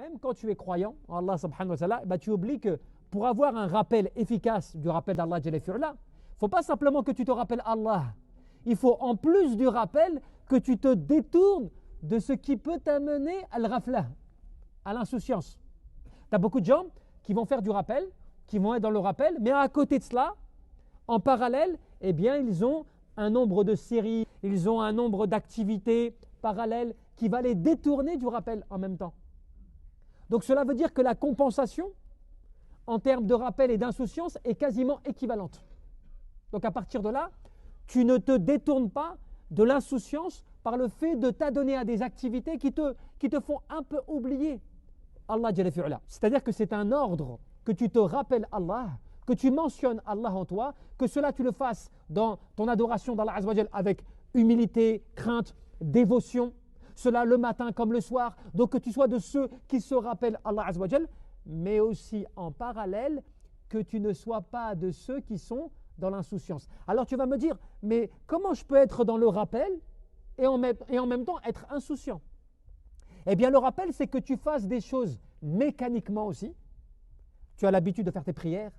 Même quand tu es croyant en Allah subhanahu wa ta'ala, bah, tu oublies que pour avoir un rappel efficace du rappel d'Allah, il ne faut pas simplement que tu te rappelles Allah. Il faut en plus du rappel que tu te détournes de ce qui peut t'amener à al-ghafla, à l'insouciance. Tu as beaucoup de gens qui vont faire du rappel, qui vont être dans le rappel, mais à côté de cela, en parallèle, eh bien, ils ont un nombre de séries, ils ont un nombre d'activités parallèles qui va les détourner du rappel en même temps. Donc cela veut dire que la compensation en termes de rappel et d'insouciance est quasiment équivalente. Donc à partir de là, tu ne te détournes pas de l'insouciance par le fait de t'adonner à des activités qui te font un peu oublier Allah Jalla fi'ala. C'est-à-dire que c'est un ordre que tu te rappelles Allah, que tu mentionnes Allah en toi, que cela tu le fasses dans ton adoration d'Allah Azza wa Jal avec humilité, crainte, dévotion, cela le matin comme le soir, donc que tu sois de ceux qui se rappellent Allah Azza wa Jal, mais aussi en parallèle que tu ne sois pas de ceux qui sont dans l'insouciance. Alors tu vas me dire, mais comment je peux être dans le rappel et en même temps être insouciant? Eh bien le rappel, c'est que tu fasses des choses mécaniquement aussi. Tu as l'habitude de faire tes prières,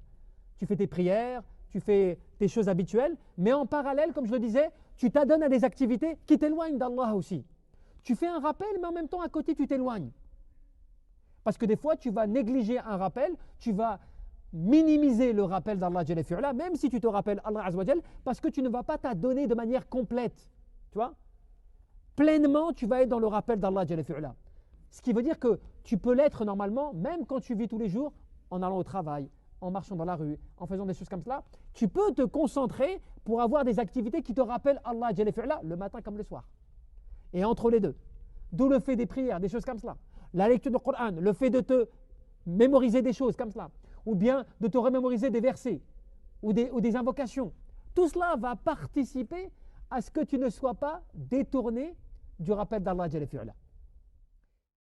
tu fais tes prières, tu fais tes choses habituelles, mais en parallèle, comme je le disais, tu t'adonnes à des activités qui t'éloignent d'Allah aussi. Tu fais un rappel, mais en même temps, à côté, tu t'éloignes. Parce que des fois, tu vas négliger un rappel, tu vas minimiser le rappel d'Allah Jalla fi'ala, même si tu te rappelles Allah Azza wa Jal, parce que tu ne vas pas t'adonner de manière complète. Tu vois? Pleinement, tu vas être dans le rappel d'Allah Jalla fi'ala. Ce qui veut dire que tu peux l'être normalement, même quand tu vis tous les jours, en allant au travail, en marchant dans la rue, en faisant des choses comme cela. Tu peux te concentrer pour avoir des activités qui te rappellent Allah Jalla fi'ala, le matin comme le soir. Et entre les deux, d'où le fait des prières, des choses comme cela. La lecture du Coran, le fait de te mémoriser des choses comme cela, ou bien de te remémoriser des versets, ou des invocations. Tout cela va participer à ce que tu ne sois pas détourné du rappel d'Allah Jalla fi'ala.